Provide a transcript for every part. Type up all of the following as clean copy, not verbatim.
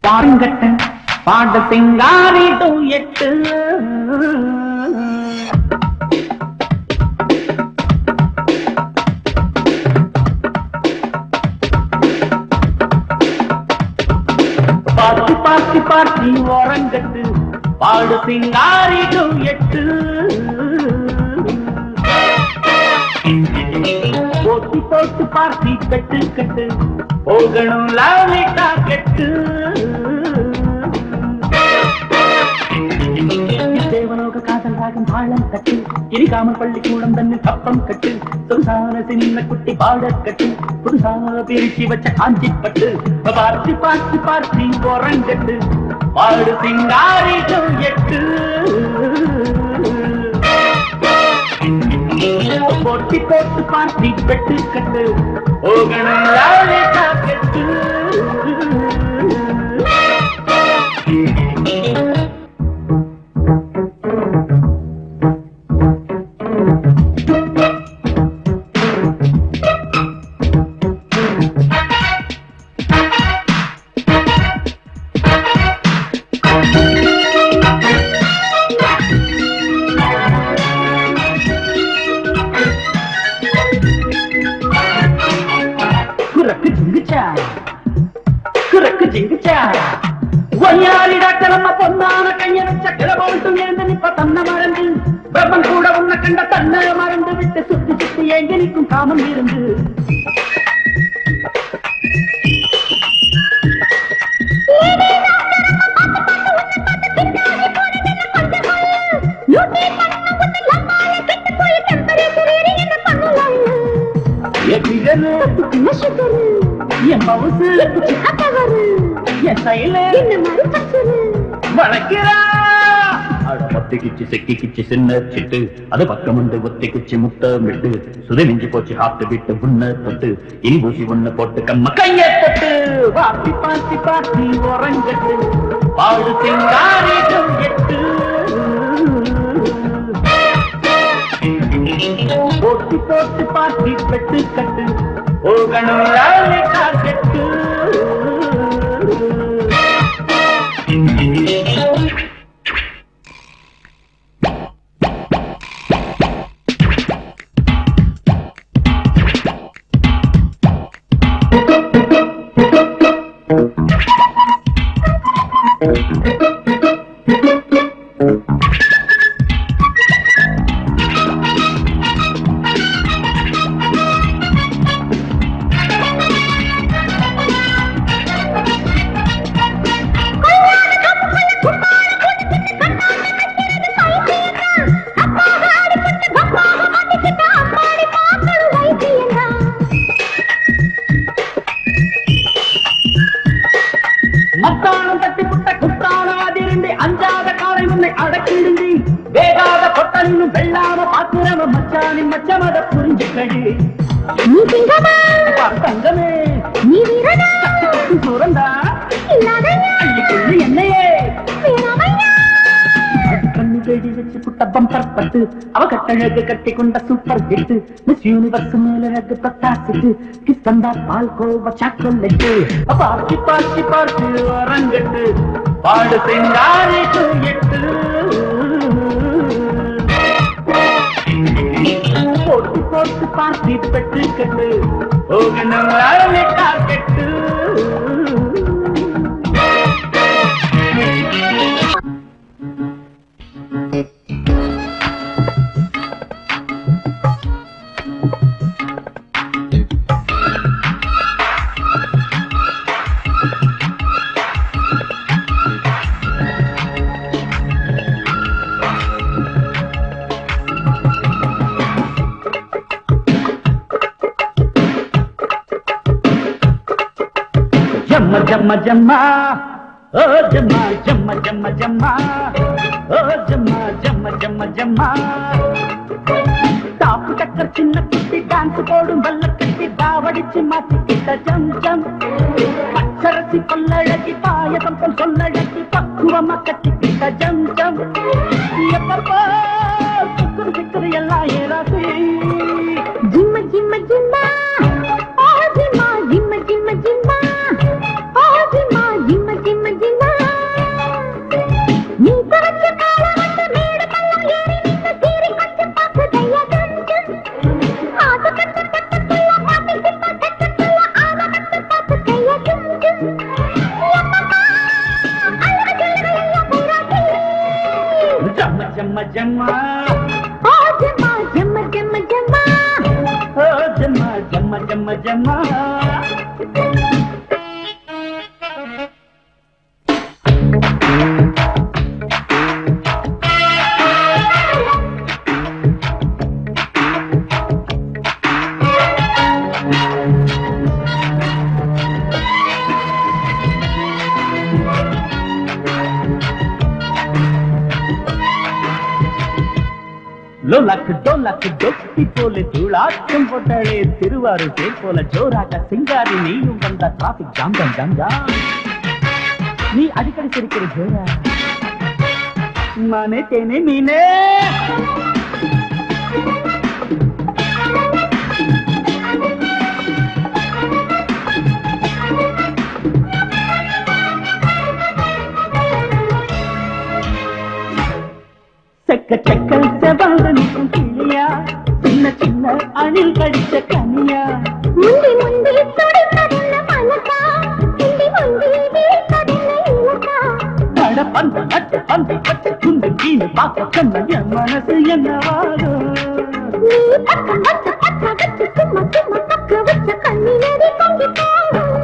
பாருங்கட்ட பாட சிங்காரிடும் 8 பார்த்தி பார்த்தி ஓரங்கட்டு பாடு சிங்காரிடும் 8 போட்டி போட்டு பார்த்தி கட்டு கட்டு போகணும் லாலிட்டா கெட்டு தேவலோக காதல் ராகம் தாளம் கட்டு இனிக்காமல் பள்ளிக்கூடம் தன்னு கப்பம் கட்டு சொந்தான சின்ன குட்டி பாடற் கட்டு புதுசாக பிரிச்சு வச்ச காஞ்சி பட்டு பார்த்தி பார்த்தி பார்த்தி ஓரங்கட்டு பாடு சிங்காரிடும் 8 போட்டி போட்டு பார்த்தி பெட்டு கட்டு போகணும் லாலிட்டா கெட்டு ஒய்யாரி டாக்டர் அம்மா பொன்னான கைய வச்ச கிளம்பட்டு எழுந்து நிப்ப தன்னை மறந்து பிரபன் கூட உன்னை கண்ட தன்னை மறந்து விட்டு சுத்தி சுத்தி ஏங்கி நிற்கும் காமம் இருந்து என் மவுசு என் சைல வளர்க்கிறா பத்திக்குச்சு செக்கிக்குச்சு சின்ன சிட்டு அது பக்கம் வந்து ஒத்திக்குச்சு முத்தமிட்டு சுதை நெஞ்சு போச்சு ஹாப்டு விட்டு உன்ன தொட்டு இனி பூசி உன்ன போட்டு கம்ம கைய தொட்டு பார்த்தி பார்த்தி பார்த்தி உறங்கட்டு பாடு சிங்காரிடும் 8 போட்டி போட்டு பார்த்தி பெட்டு கட்டு போகணும் லாலிட்டா கெட்டு மத்தானம் தட்டி புட்ட குற்றாலாதிருந்தி அஞ்சாத காலை உன்னை அடக்கிடுந்தி வேகாத கொட்டனிலும் வெள்ளாம பாக்குறவ மச்சானின் மச்சமத புரிஞ்சுக்கடி நீ சிங்கமா தங்கமே நீ வீரனா சூரந்தா அள்ளிக்குள்ளு என்னையே கண்ணு தேடி வச்சு புட்ட பம்பர் பட்டு அவ கட்டழகு கட்டி கொண்ட சூப்பர் ஹிட் மிஸ் யூனிவர்ஸ் மேலழகு பட்டாசிட்டு கிஸ்கந்தா பால் கோவ சாக்கொல்லிட்டு பார்த்தி பார்த்தி பார்த்து வரங்கட்டு பாடு சிங்காரிடும் 8 போட்டு போட்டு பார்த்தி பெட்டு கட்டு போகணும் லாலிட்டா கெட்டு जम्मा जम्मा जम्मा ओ जम्मा जम्मा जम्मा जम्मा ओ जम्मा जम्मा जम्मा जम्मा टाप टक्कर चिन्न कुट्टी डांस போடும் வல்ல கட்டி பாவடிச்சு மாத்திக்கிட்ட ஜம் ஜம் பச்சரசி கொள்ளழகி பாயசம் போல் சொல்லழகி பக்குவமா கட்டிக்கிட்ட ஜம் ஜம் எப்பப்பா சுக்குரு சிக்குரு எல்லாம் ஏறாசி ஜிம்ம ஜிம்ம ஜிம்மா ஓ ஜிம்மா ஜிம்ம ஜிம்ம ஜிம்மா ஜம்மா ஓ ஜம்மா ஜம்மா ஜம்மா ஜம்மா ஓ ஜம்மா ஜம்மா ஜம்மா ஜம்மா லோலாக்கு டோலாக்கு டொட்டி போல தூளாட்டம் போட்டாளே திருவாரூர் தேர் போல ஜோராக சிங்காரி நீயும் வந்த traffic jam jam jam jam நீ அடிக்கடி சிரிக்கிற ஜோரா மானே தேனே மீனே செக்க செக்க செவாங்க நிற்கும் கிளியா சின்ன சின்ன அணில் கடிச்ச கனியா முந்தி முந்தி துடிப்பதில்ல மனசா முந்தி முந்தி வீழ்ப்பதில்ல இலக்கா பட பந்த நட்டு பந்தை கட்டு குண்டு கீழ் பார்க்க கண்ண என் மனசு என்னவாதோ நீ பக்கம் வந்து பக்க வச்சு சும்மா சும்மா பக்க வச்ச கண்ணினடி பொங்கி போகும்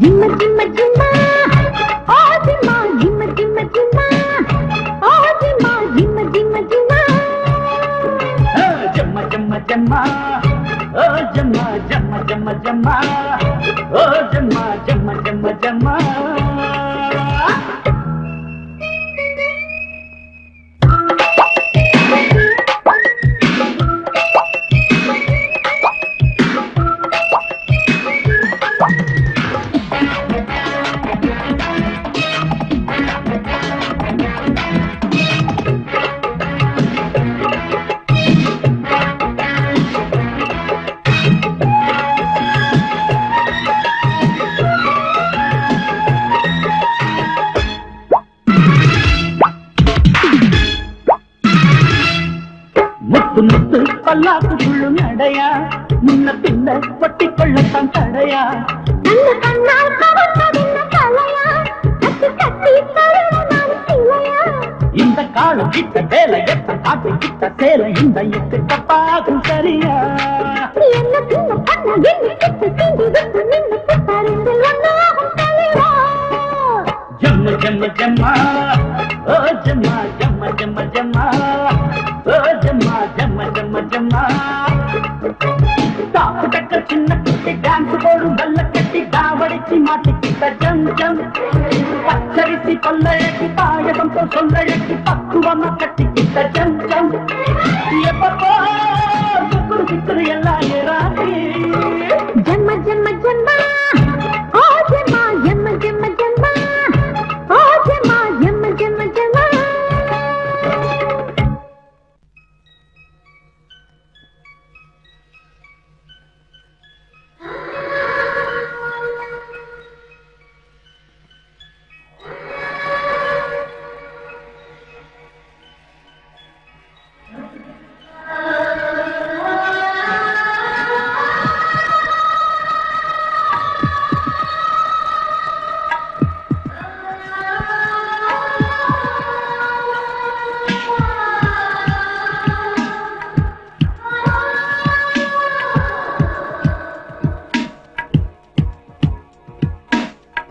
ஜிம்ம ஜிம்ம ஜிம்மா ஓ ஜிம்மா ஜிம்ம ஜிம்ம ஜிம்மா ஓ ஜிம்மா ஜிம்ம ஜிம்ம ஜிம்மா ஜம்மா ஜம்மா ஜம்மா ஓ ஜம்மா ஜம்மா ஜம்மா ஜம்மா ஓ ஜம்மா ஜம்மா ஜம்மா ஜம்மா முத்து முத்து பல்லாக்கு புள்ளும் நடையா முன்ன பின்ன பொட்டி கொள்ளத்தான் தடையா நல்ல கண்ணால் கவர்ந்ததில்ல தலையா கட்டி கட்டி தருவதான் சிலையா இந்த காலம் கிட்ட வேலை எத்த காட்டு கிட்ட சேலை இந்த எட்டு தப்பாகும் சரியா என்ன சின்ன கண்ண என்ன கிட்ட சீண்டி விட்டு நின்று புத்தறிந்து ஒன்றாகும் தலையா ஜம்ம ஜம்ம ஜம்மா ஓ ஜம்மா ஜம்ம ஜம்ம ஜம்மா ஓ ஜம்மா ஜம்ம ஜம்ம ஜம்மா தாப்பு தக்க சின்ன குட்டி டான்ஸ் போடும் வல்ல கட்டி தாவடிச்சு மாட்டிக்கிட்ட ஜம் ஜம் பச்சரிசி கொள்ளையட்டி பாயசம் போல் சொல்லழட்டி பக்குவமா கட்டிக்கிட்ட ஜம் ஜம் எப்பப்போ சுக்குரு சிக்குரு எல்லாம் ஏறாடி ஜம்ம ஜம்ம ஜம்மா ஓ ஜம்மா ஜம்ம ஜம்ம ஜம்மா ஓ ஜம்மா ஜம்ம ஜம்ம ஜம்மா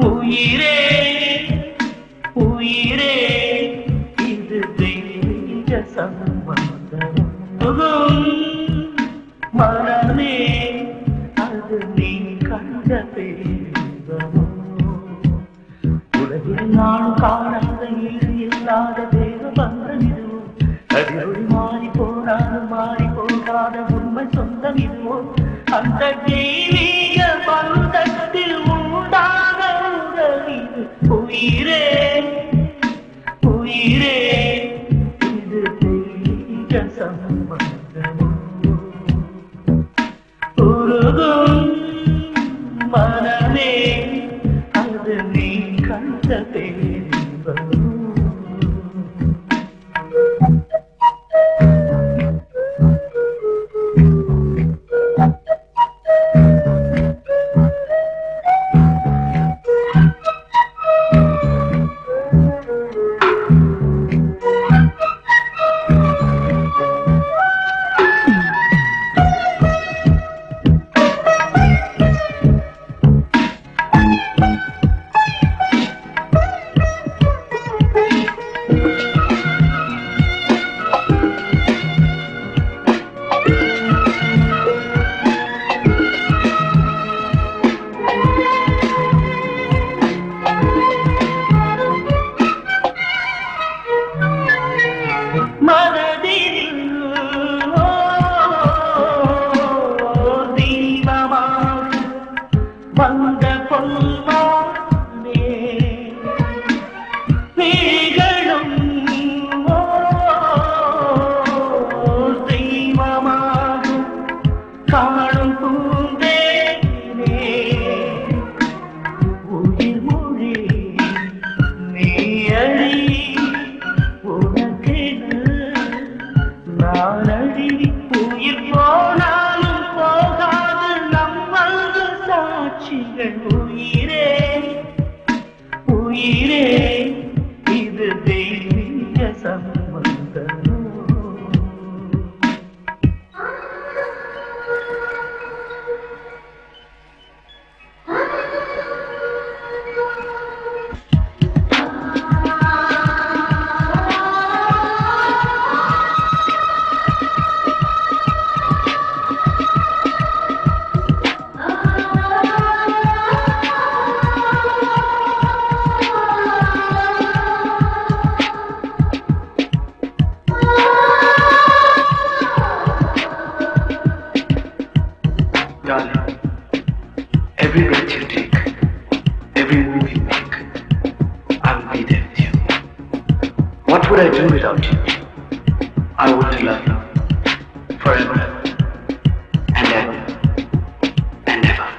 உயிரே உயிரே இது தெய்வ சம்பந்தம் மனமே அது நீ கண்ட தெய்வமோ உலகில் நான் காணாத ஈடு இல்லாத தேவ பந்தம் இதுவோ அதிரொளி மாறி போனாலும் மாறி போகாத உண்மை சொந்தம் இதுவோ அந்த தெய்வீக பந்தத்தில் உண்டான உறவு உயிரே உயிரே இது தெய்வீக சம்பந்தமோ உருகும் மனமே அது நீ கண்ட தெய்வமோ would I do without you? I would love you forever and ever and ever.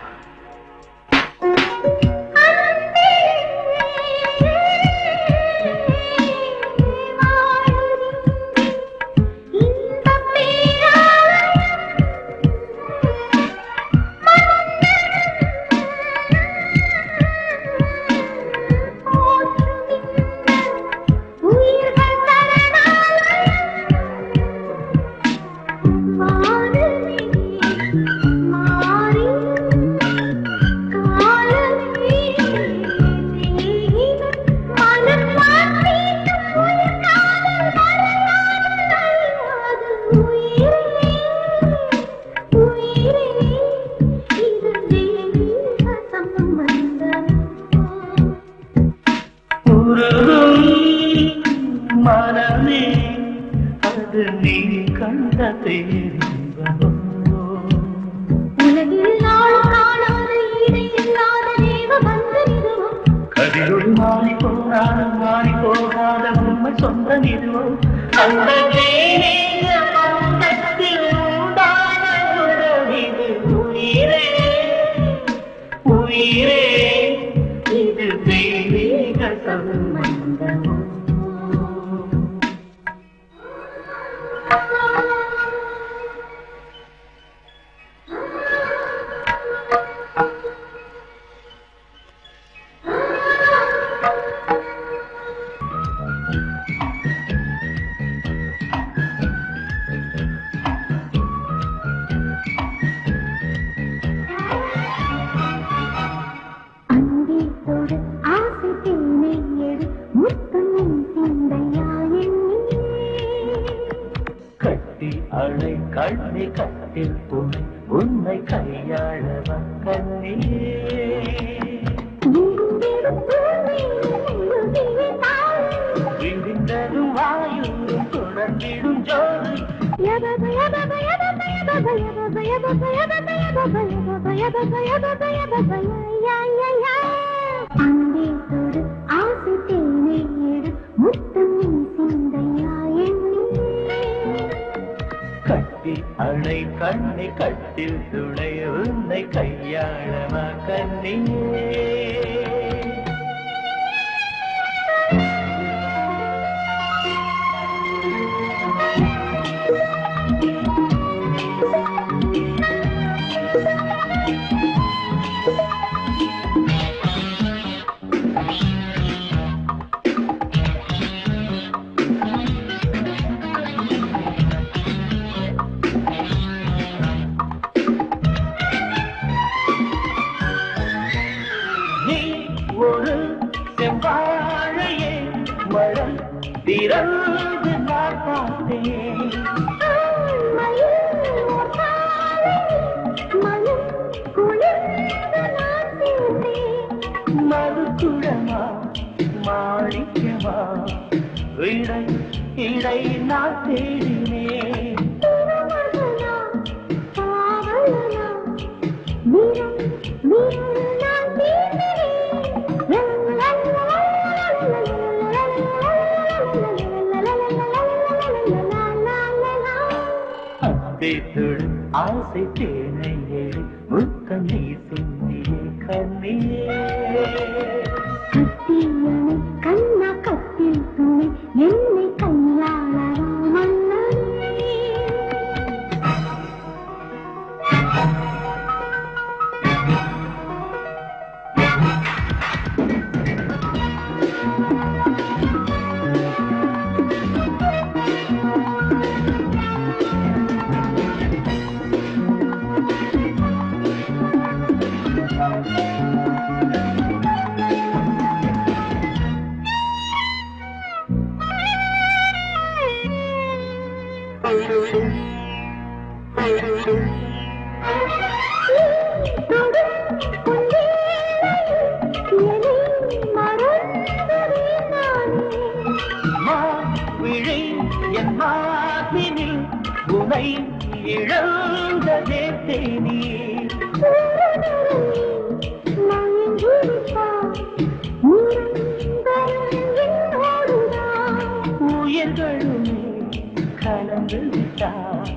வந்து விட்டான்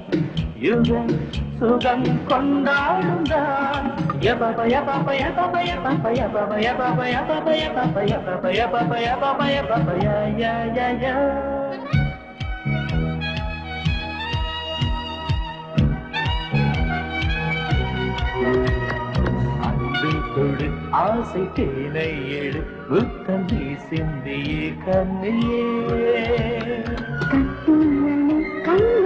யுகம் சுகம் கொண்டாடுந்தான் யபப யபப யபப யபப யபப யபப யபப யபப யபப யபப யபப யபப ய ய ய ய தொடு ஆசை தேனை எடு புத்தந்தி சிந்தியே கண்ணியே கட்டுள்ளே கண்ணு